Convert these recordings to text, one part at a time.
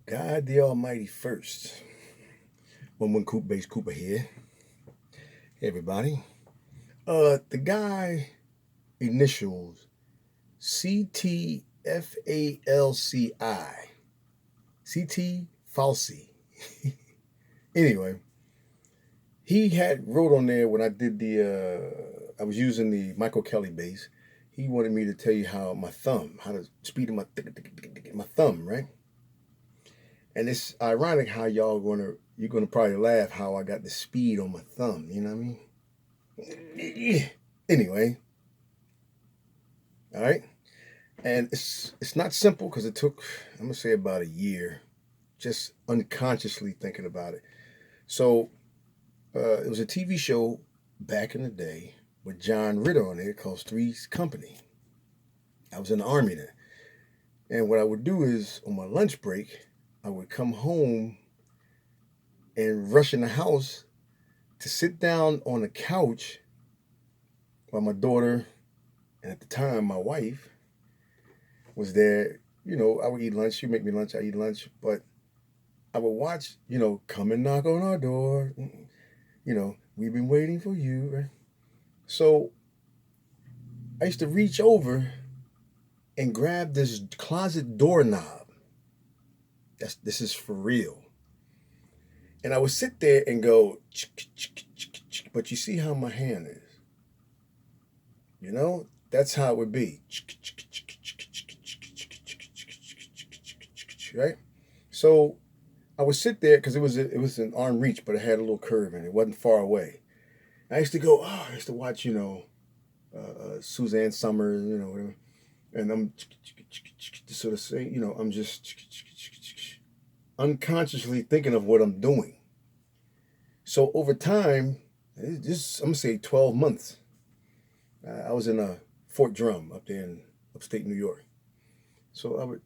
God the Almighty first. 1-1 Coop Base Cooper here. Hey everybody. The guy initials CTFALCI. CT Falsey. Anyway, he had wrote on there when I did I was using the Michael Kelly bass. He wanted me to tell you how to speed my thumb, right? And it's ironic how you're gonna probably laugh how I got the speed on my thumb, you know what I mean? Anyway. All right. And it's not simple because it took, I'm gonna say, about a year, just unconsciously thinking about it. So it was a TV show back in the day with John Ritter on it called Three's Company. I was in the Army then. And what I would do is on my lunch break, I would come home and rush in the house to sit down on the couch while my daughter, and at the time my wife, was there. You know, I would eat lunch. She'd make me lunch. I eat lunch. But I would watch, come and knock on our door. We've been waiting for you. Right? So I used to reach over and grab this closet doorknob. This is for real. And I would sit there and go, but you see how my hand is. That's how it would be. Right? So I would sit there because it was an arm reach, but it had a little curve and it wasn't far away. I used to go, I used to watch, Suzanne Summers, whatever. And I'm just sort of saying, I'm just unconsciously thinking of what I'm doing. So over time, I'm going to say 12 months, I was in a Fort Drum up there in upstate New York. So I would,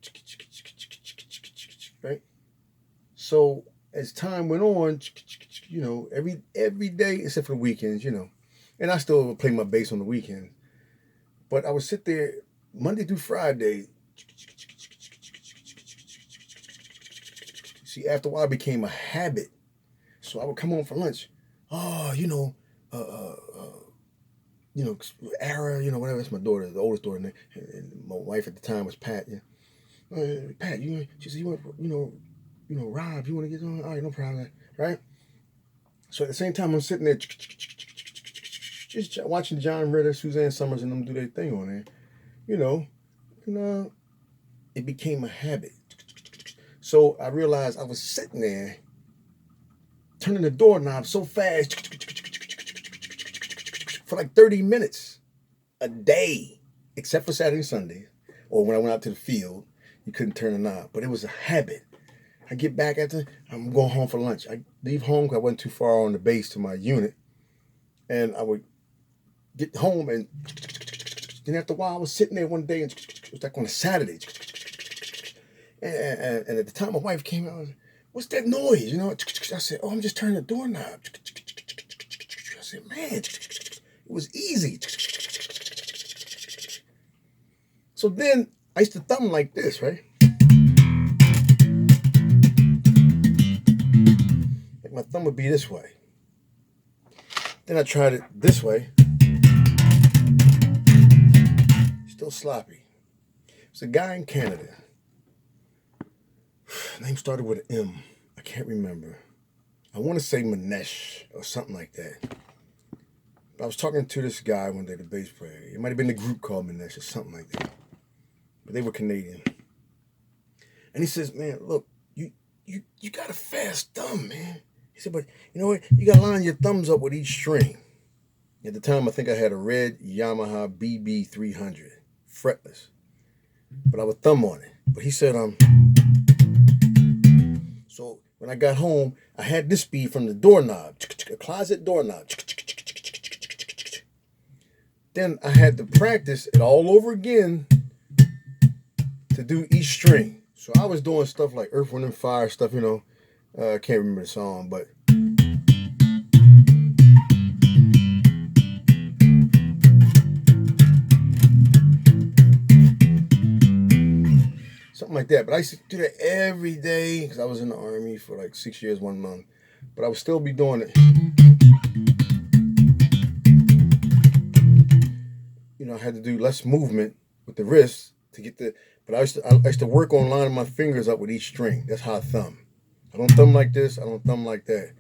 right? So as time went on, every day except for the weekends, and I still would play my bass on the weekends. But I would sit there Monday through Friday. See, after a while, it became a habit. So I would come home for lunch. Oh, Ara, whatever. That's my daughter, the oldest daughter, and my wife at the time was Pat. Yeah, Pat, she said, Rob, you want to get on? All right, no problem, right? So at the same time, I'm sitting there just watching John Ritter, Suzanne Summers, and them do their thing on there, and it became a habit. So I realized I was sitting there turning the doorknob so fast for like 30 minutes a day, except for Saturday and Sunday, or when I went out to the field, you couldn't turn the knob, but it was a habit. I get back I'm going home for lunch. I leave home because I wasn't too far on the base to my unit, and I would get home, and then after a while, I was sitting there one day, and it was like on a Saturday, and at the time my wife came out, what's that noise? I said, I'm just turning the doorknob. I said, man, it was easy. So then I used to thumb like this, right? Like my thumb would be this way. Then I tried it this way. Still sloppy. It's a guy in Canada. Name started with an M. I can't remember. I want to say Manesh or something like that. But I was talking to this guy one day, the bass player. It might have been the group called Manesh or something like that. But they were Canadian. And he says, man, look, you got a fast thumb, man. He said, but you know what? You got to line your thumbs up with each string. At the time, I think I had a red Yamaha BB300, fretless. But I would thumb on it. But he said, so when I got home, I had this speed from the doorknob, a closet doorknob. Then I had to practice it all over again to do each string. So I was doing stuff like Earth, Wind, and Fire stuff, I can't remember the song, but something like that. But I used to do that every day because I was in the Army for like 6 years, 1 month. But I would still be doing it. You know, I had to do less movement with the wrists to get the. But I used to work on lining my fingers up with each string. That's how I thumb. I don't thumb like this. I don't thumb like that.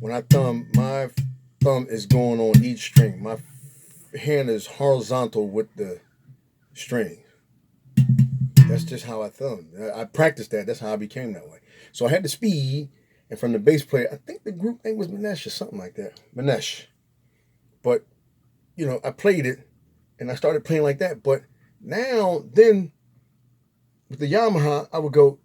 When I thumb, my thumb is going on each string. My hand is horizontal with the string. That's just how I thumb. I practiced that. That's how I became that way. So I had the speed, and from the bass player, I think the group name was Manesh or something like that. Manesh. But, you know, I played it, and I started playing like that. But now, then, with the Yamaha, I would go,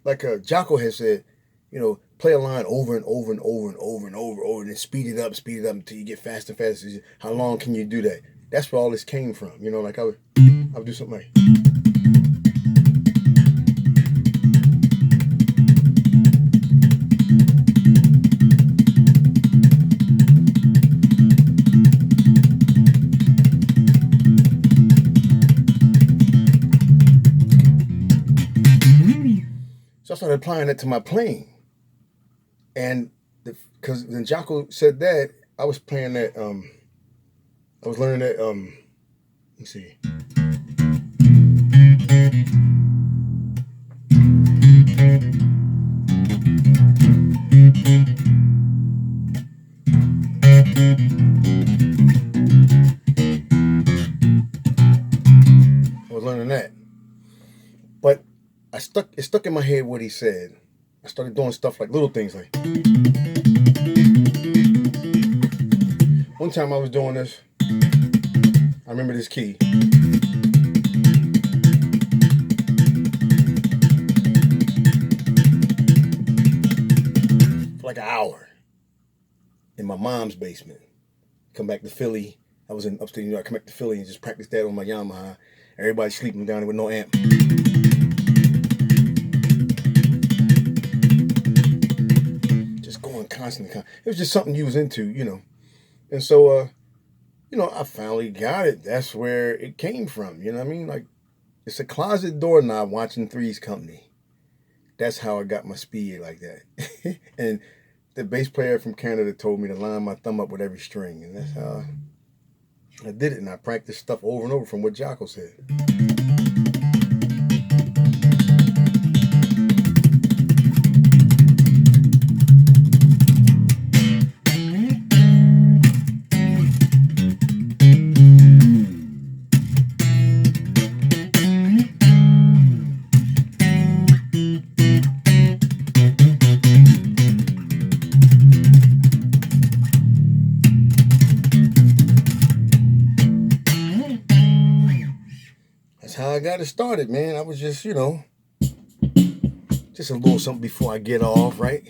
like Jocko has said, you know, play a line over and over and over and over and over, and then speed it up until you get faster and faster. How long can you do that? That's where all this came from. You know, like I would do something like. So I started applying it to my playing. And because when Jocko said that, I was playing that, I was learning that, let's see. I was learning that. But it stuck in my head what he said. I started doing stuff like little things like. One time I was doing this. I remember this key. For like an hour. In my mom's basement. Come back to Philly. I was in upstate New York. I come back to Philly and just practice that on my Yamaha. Everybody sleeping down there with no amp. Constantly. It was just something you was into, you know. And so, you know, I finally got it. That's where it came from, you know what I mean? Like, it's a closet doorknob watching Three's Company. That's how I got my speed like that. And the bass player from Canada told me to line my thumb up with every string. And that's how I did it. And I practiced stuff over and over from what Jocko said. How I got it started, man. I was just, you know, just a little something before I get off, right?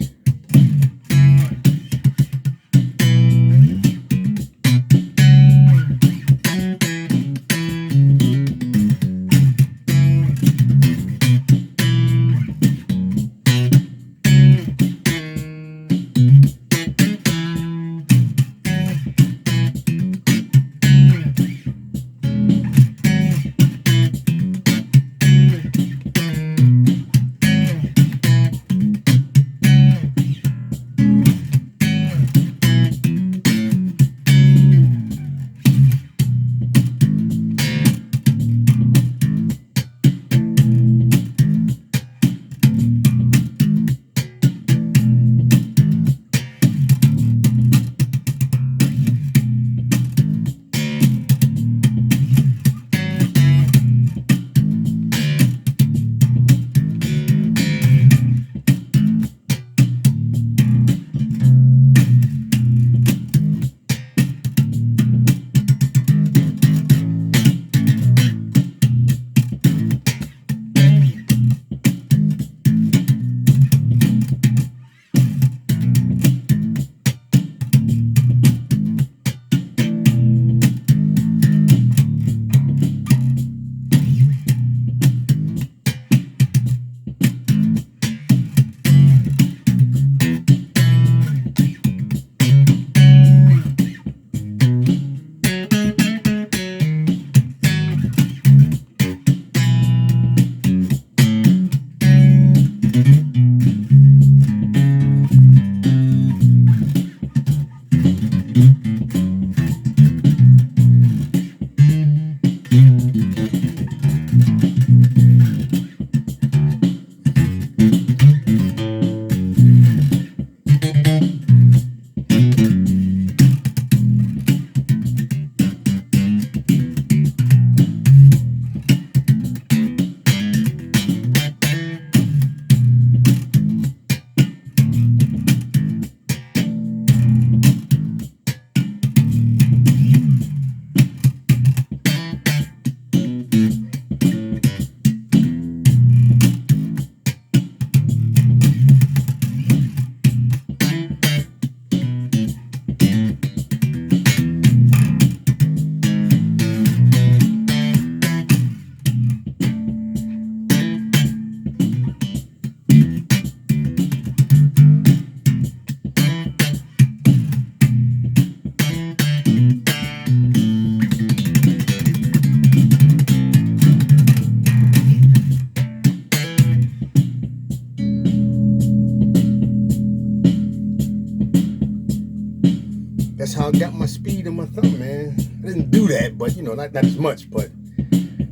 That's how I got my speed in my thumb, man. I didn't do that, but you know, not as much, but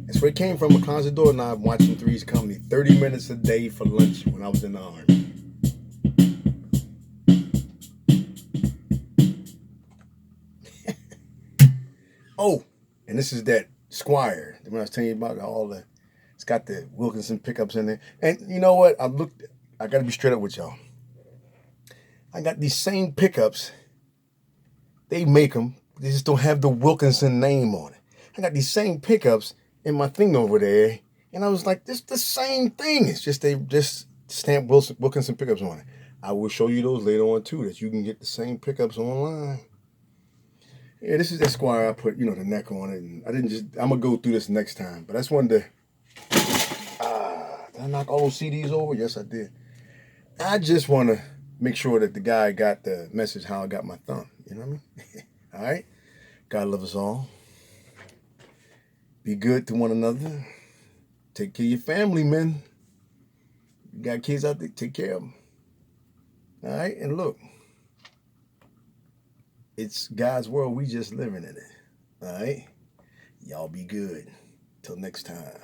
that's where it came from. A closet door knob, watching Three's Company 30 minutes a day for lunch when I was in the Army. Oh, and this is that Squier. When I was telling you about it's got the Wilkinson pickups in there. And you know what? I got to be straight up with y'all. I got these same pickups. They make them. They just don't have the Wilkinson name on it. I got these same pickups in my thing over there. And I was like, this is the same thing. It's just they just stamp Wilkinson pickups on it. I will show you those later on too, that you can get the same pickups online. Yeah, this is that Squier. I put, the neck on it. And I'm going to go through this next time. But I just wanted to, did I knock all those CDs over? Yes, I did. I just want to make sure that the guy got the message how I got my thumb. You know what I mean? All right? God love us all. Be good to one another. Take care of your family, man. You got kids out there, take care of them. All right? And look, it's God's world. We just living in it. All right? Y'all be good. Till next time.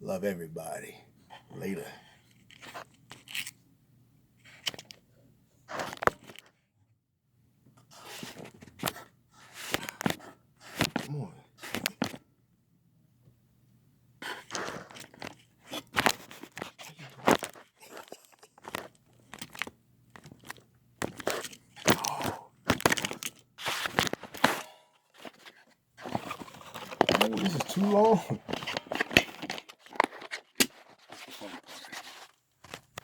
Love everybody. Later. Come on. Oh, this is too long.